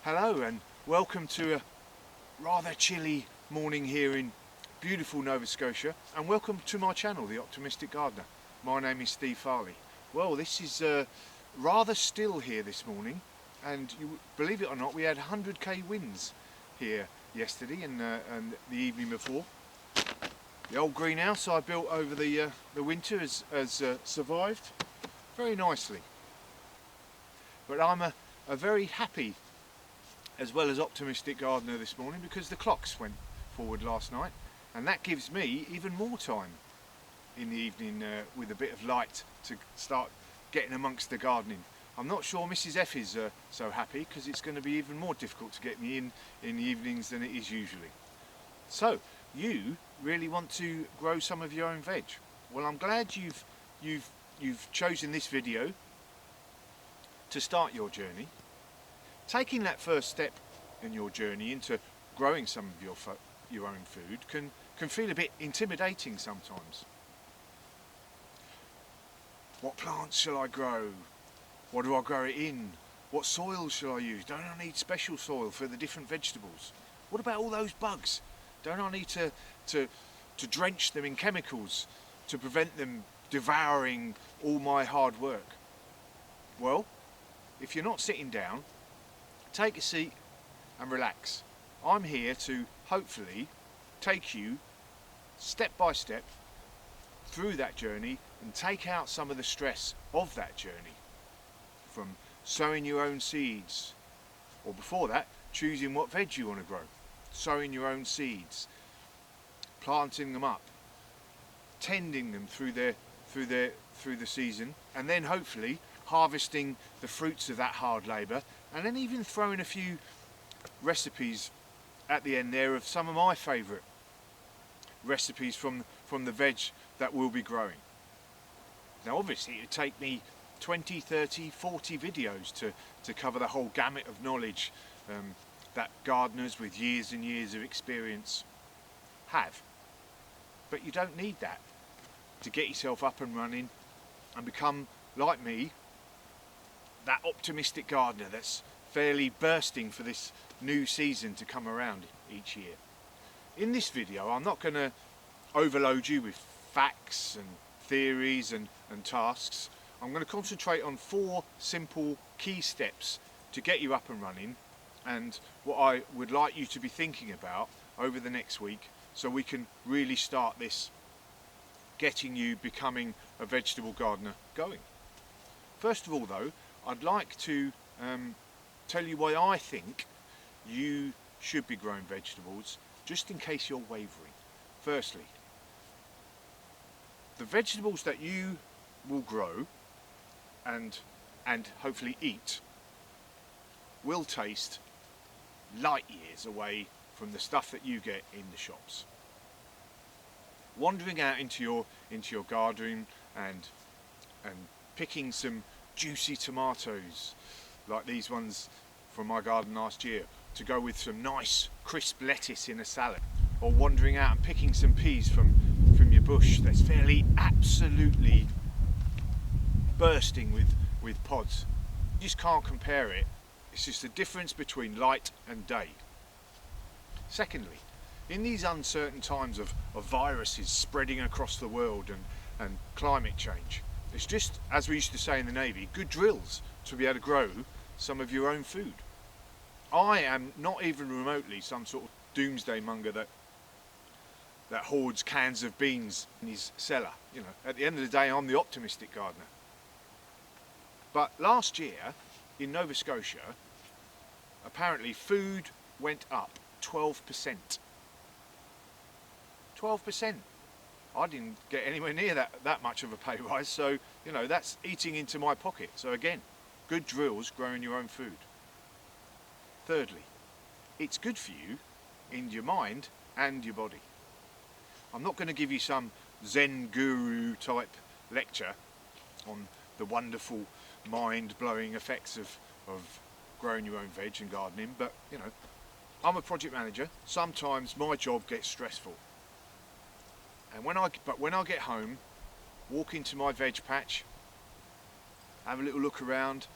Hello and welcome to a rather chilly morning here in beautiful Nova Scotia, and welcome to my channel, The Optimistic Gardener. My name is Steve Farley. Well, this is rather still here this morning, and you believe it or not, we had 100k winds here yesterday and the evening before. The old greenhouse I built over the winter has survived very nicely. But I'm a very happy as well as optimistic gardener this morning because the clocks went forward last night, and that gives me even more time in the evening with a bit of light to start getting amongst the gardening. I'm not sure Mrs. F is so happy because it's going to be even more difficult to get me in the evenings than it is usually. So you really want to grow some of your own veg? Well, I'm glad you've chosen this video to start your journey. Taking that first step in your journey into growing some of your own food can feel a bit intimidating sometimes. What plants shall I grow? What do I grow it in? What soil shall I use? Don't I need special soil for the different vegetables? What about all those bugs? Don't I need to drench them in chemicals to prevent them devouring all my hard work? Well, if you're not sitting down, take a seat and relax. I'm here to hopefully take you step by step through that journey and take out some of the stress of that journey, from sowing your own seeds, or before that, choosing what veg you want to grow, sowing your own seeds, planting them up, tending them through the season, and then hopefully harvesting the fruits of that hard labour, and then even throwing a few recipes at the end there of some of my favourite recipes from the veg that we'll be growing. Now obviously it would take me 20, 30, 40 videos to cover the whole gamut of knowledge that gardeners with years and years of experience have. But you don't need that to get yourself up and running and become, like me, that optimistic gardener that's fairly bursting for this new season to come around each year. In this video, I'm not going to overload you with facts and theories and tasks. I'm going to concentrate on 4 simple key steps to get you up and running, and what I would like you to be thinking about over the next week, so we can really start this getting you becoming a vegetable gardener going. First of all though, I'd like to tell you why I think you should be growing vegetables, just in case you're wavering. Firstly, the vegetables that you will grow and hopefully eat will taste light years away from the stuff that you get in the shops. Wandering out into your garden and picking some juicy tomatoes like these ones from my garden last year to go with some nice crisp lettuce in a salad, or wandering out and picking some peas from your bush that's fairly absolutely bursting with pods. You just can't compare it. It's just the difference between light and day. Secondly, in these uncertain times of viruses spreading across the world and climate change, it's just, as we used to say in the Navy, good drills to be able to grow some of your own food. I am not even remotely some sort of doomsday monger that hoards cans of beans in his cellar. You know, at the end of the day, I'm the optimistic gardener. But last year in Nova Scotia, apparently food went up 12%. 12%. I didn't get anywhere near that much of a pay rise, so you know, that's eating into my pocket. So again, good drills growing your own food. Thirdly, it's good for you in your mind and your body. I'm not going to give you some Zen guru type lecture on the wonderful mind-blowing effects of growing your own veg and gardening, but you know, I'm a project manager. Sometimes my job gets stressful. And when I get home, walk into my veg patch, have a little look around,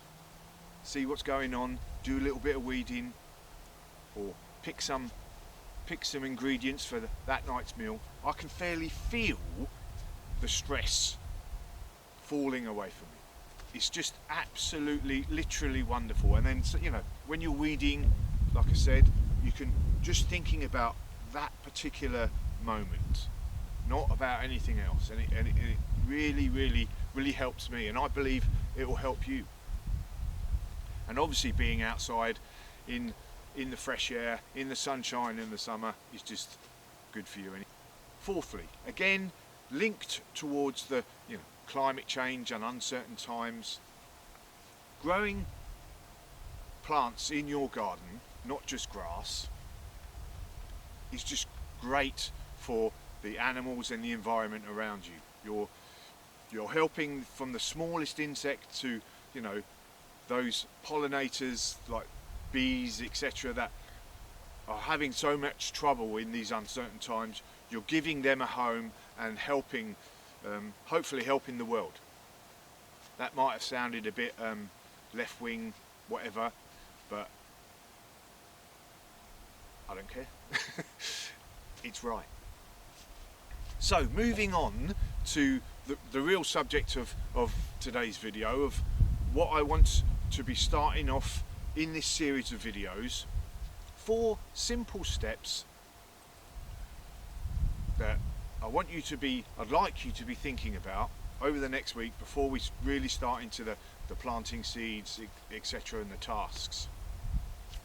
see what's going on, do a little bit of weeding, or pick some ingredients for that night's meal, I can fairly feel the stress falling away from me. It's just absolutely, literally wonderful. And then, you know, when you're weeding, like I said, you can just thinking about that particular moment, not about anything else, and it really, really, really helps me, and I believe it will help you. And obviously, being outside in the fresh air, in the sunshine in the summer, is just good for you. Fourthly, again, linked towards the climate change and uncertain times, growing plants in your garden, not just grass, is just great for the animals and the environment around you. You're helping from the smallest insect to, you know, those pollinators like bees, etc., that are having so much trouble in these uncertain times. You're giving them a home and helping, hopefully helping the world. That might have sounded a bit left wing, whatever, but I don't care. It's right. So moving on to the real subject of today's video, of what I want to be starting off in this series of videos, 4 simple steps that I'd like you to be thinking about over the next week before we really start into the planting seeds, etc., and the tasks.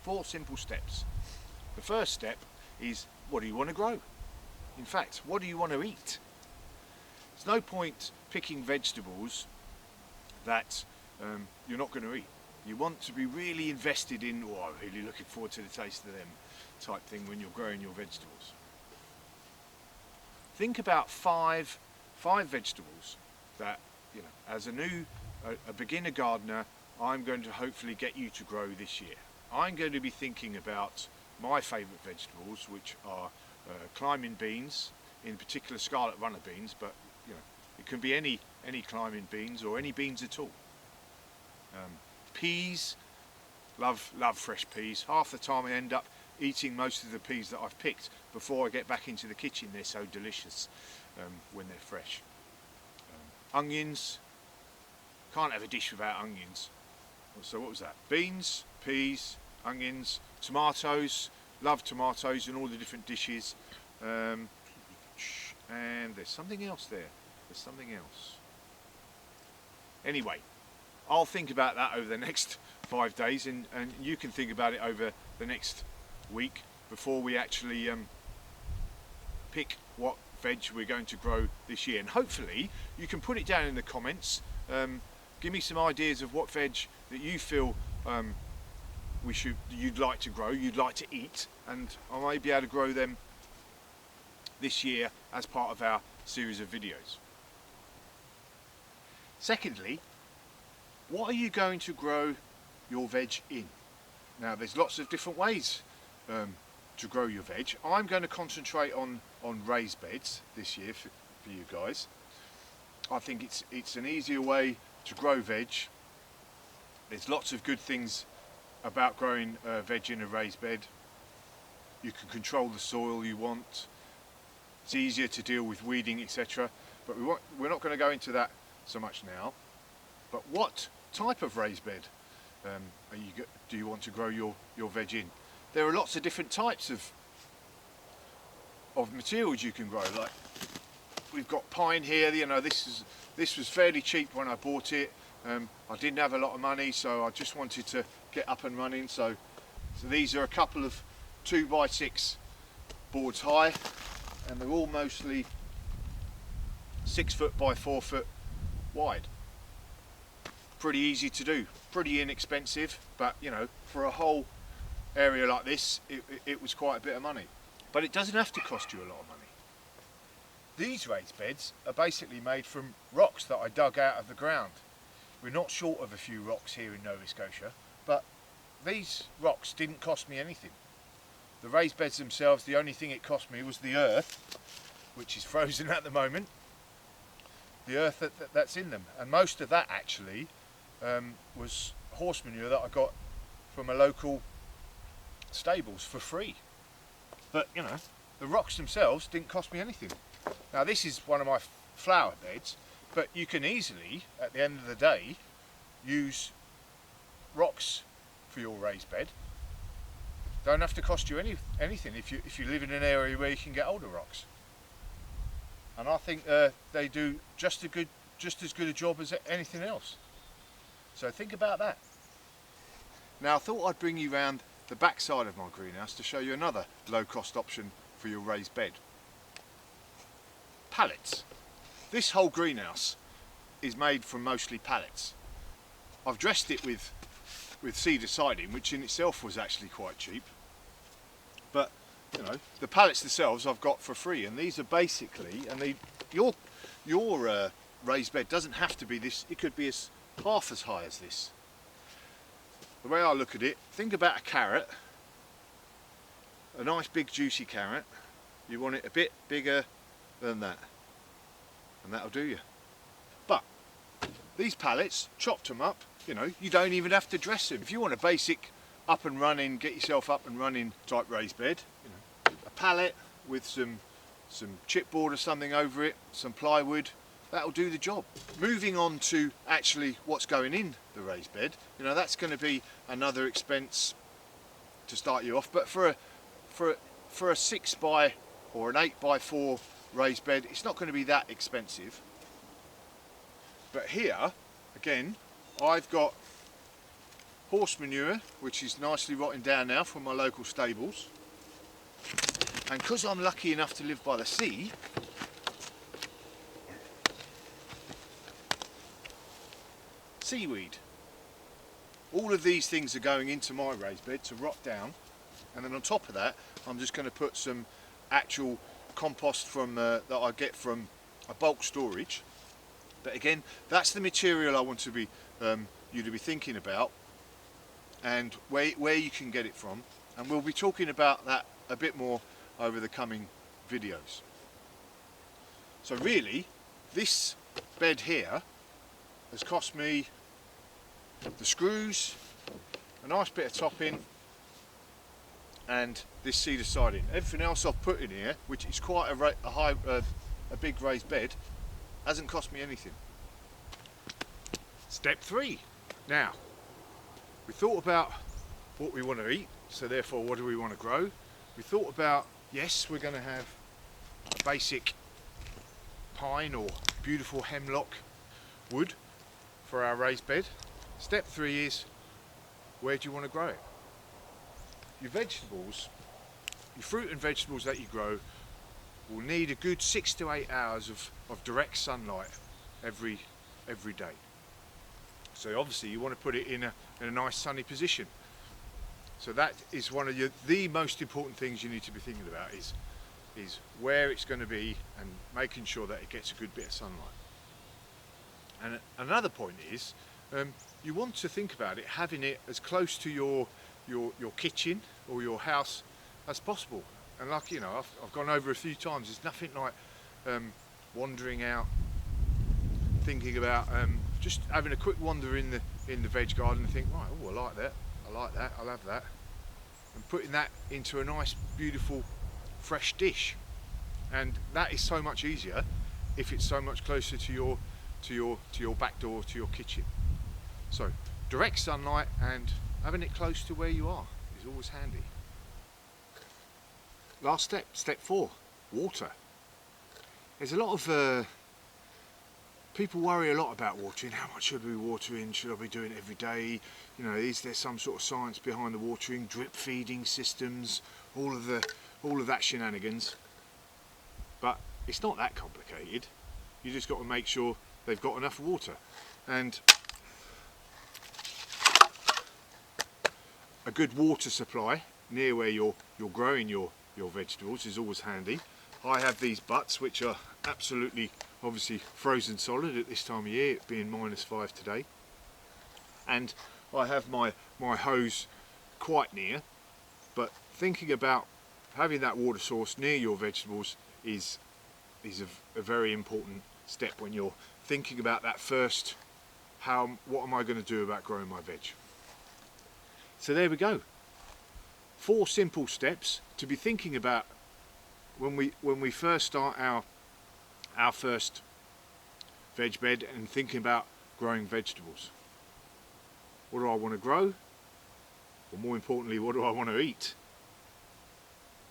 4 simple steps. The first step is, what do you want to grow? In fact, what do you want to eat? There's no point picking vegetables that you're not going to eat. You want to be really invested in, oh, I'm really looking forward to the taste of them type thing when you're growing your vegetables. Think about five vegetables that, you know, as a beginner gardener, I'm going to hopefully get you to grow this year. I'm going to be thinking about my favourite vegetables, which are climbing beans, in particular scarlet runner beans, but you know, it can be any climbing beans or any beans at all. Peas, love fresh peas. Half the time I end up eating most of the peas that I've picked before I get back into the kitchen. They're so delicious when they're fresh. Onions, can't have a dish without onions. So what was that? Beans, peas, onions, tomatoes, love tomatoes in all the different dishes. And there's something else there. There's something else. Anyway, I'll think about that over the next 5 days, and you can think about it over the next week before we actually pick what veg we're going to grow this year. And hopefully you can put it down in the comments. Give me some ideas of what veg that you feel you'd like to grow, you'd like to eat, and I may be able to grow them this year as part of our series of videos. Secondly, what are you going to grow your veg in? Now, there's lots of different ways to grow your veg. I'm going to concentrate on raised beds this year for you guys. I think it's an easier way to grow veg. There's lots of good things about growing veg in a raised bed. You can control the soil you want. It's easier to deal with weeding, etc. But we're not going to go into that so much now. But what type of raised bed do you want to grow your veg in? There are lots of different types of materials you can grow. Like we've got pine here. You know, this was fairly cheap when I bought it. I didn't have a lot of money, so I just wanted to get up and running. So these are a couple of 2x6 boards high, and they're all mostly 6 foot by 4 foot wide. Pretty easy to do, pretty inexpensive, but you know, for a whole area like this, it was quite a bit of money. But it doesn't have to cost you a lot of money. These raised beds are basically made from rocks that I dug out of the ground. We're not short of a few rocks here in Nova Scotia, but these rocks didn't cost me anything. The raised beds themselves, the only thing it cost me was the earth, which is frozen at the moment, the earth that's in them. And most of that actually was horse manure that I got from a local stables for free. But you know, the rocks themselves didn't cost me anything. Now this is one of my flower beds, but you can easily, at the end of the day, use rocks for your raised bed. Don't have to cost you anything if you live in an area where you can get older rocks. And I think they do just as good a job as anything else. So think about that. Now I thought I'd bring you round the back side of my greenhouse to show you another low-cost option for your raised bed. Pallets. This whole greenhouse is made from mostly pallets. I've dressed it with cedar siding, which in itself was actually quite cheap. But you know, the pallets themselves I've got for free, and these are basically, and your raised bed doesn't have to be this. It could be half as high as this. The way I look at it, think about a carrot, a nice big juicy carrot. You want it a bit bigger than that, and that'll do you. But these pallets, chopped them up, you know, you don't even have to dress them. If you want a basic up and running, get yourself up and running type raised bed, you know, a pallet with some chipboard or something over it, some plywood, that'll do the job. Moving on to actually what's going in the raised bed, you know, that's going to be another expense to start you off. But for a 6 by or an 8 by 4 raised bed, it's not going to be that expensive. But here, again, I've got horse manure, which is nicely rotting down now from my local stables. And because I'm lucky enough to live by the sea, seaweed. All of these things are going into my raised bed to rot down, and then on top of that I'm just going to put some actual compost from that I get from a bulk storage. But again, that's the material I want to be you to be thinking about, and where you can get it from, and we'll be talking about that a bit more over the coming videos. So really, this bed here has cost me the screws, a nice bit of topping, and this cedar siding. Everything else I've put in here, which is quite a big raised bed, hasn't cost me anything. Step 3. Now, we thought about what we want to eat, so therefore what do we want to grow? We thought about, yes, we're going to have a basic pine or beautiful hemlock wood for our raised bed. Step 3 is, where do you want to grow it? Your vegetables, your fruit and vegetables that you grow will need a good 6 to 8 hours of direct sunlight every day. So obviously you want to put it in a nice sunny position. So that is one of the most important things you need to be thinking about, is where it's going to be and making sure that it gets a good bit of sunlight. And another point is, you want to think about it having it as close to your kitchen or your house as possible. And like, you know, I've gone over a few times, there's nothing like wandering out, thinking about just having a quick wander in the veg garden and think, right, oh, I like that, I'll have that, and putting that into a nice beautiful fresh dish. And that is so much easier if it's so much closer to your back door, to your kitchen. So direct sunlight and having it close to where you are is always handy. Last step, step 4, water. There's a lot of people worry a lot about watering. How much should we be watering? Should I be doing it every day? You know, is there some sort of science behind the watering? Drip feeding systems, all of that shenanigans. But it's not that complicated. You just got to make sure they've got enough water. And a good water supply near where you're growing your vegetables is always handy. I have these butts which are absolutely obviously frozen solid at this time of year, it being -5 today, and I have my hose quite near. But thinking about having that water source near your vegetables is a very important step when you're thinking about that first, what am I going to do about growing my veg. So there we go. 4 simple steps to be thinking about when we first start our first veg bed and thinking about growing vegetables. What do I want to grow? Or more importantly, what do I want to eat?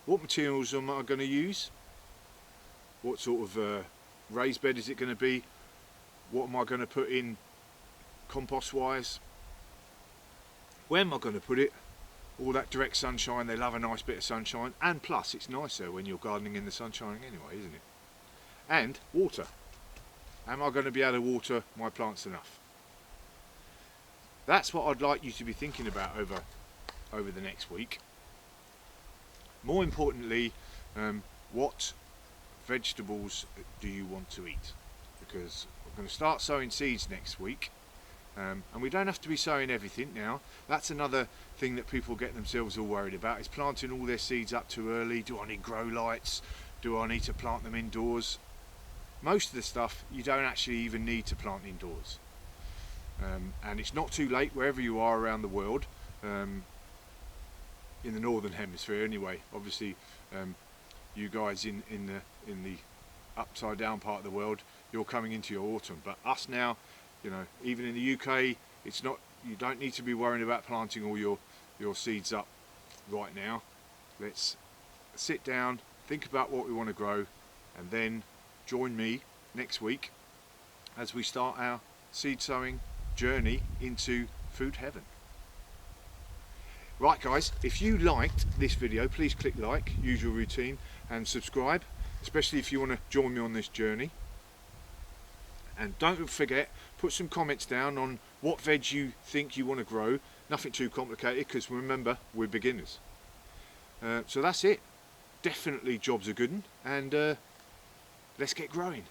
What materials am I going to use? What sort of raised bed is it going to be? What am I going to put in compost wise? Where am I going to put it? All that direct sunshine, they love a nice bit of sunshine, and plus it's nicer when you're gardening in the sunshine anyway, isn't it? And water. Am I going to be able to water my plants enough? That's what I'd like you to be thinking about over the next week. More importantly, what vegetables do you want to eat? Because we're going to start sowing seeds next week. And we don't have to be sowing everything now. That's another thing that people get themselves all worried about, is planting all their seeds up too early. Do I need grow lights? Do I need to plant them indoors? Most of the stuff you don't actually even need to plant indoors. And it's not too late wherever you are around the world, in the northern hemisphere anyway. Obviously you guys in the upside down part of the world, you're coming into your autumn, but us now, you know, even in the UK, it's not, you don't need to be worrying about planting all your seeds up right now. Let's sit down, think about what we want to grow, and then join me next week as we start our seed sowing journey into food heaven. Right guys, if you liked this video, please click like, usual routine, and subscribe, especially if you want to join me on this journey. And don't forget, put some comments down on what veg you think you want to grow. Nothing too complicated, because remember, we're beginners. So that's it. Definitely job's a good one, and let's get growing.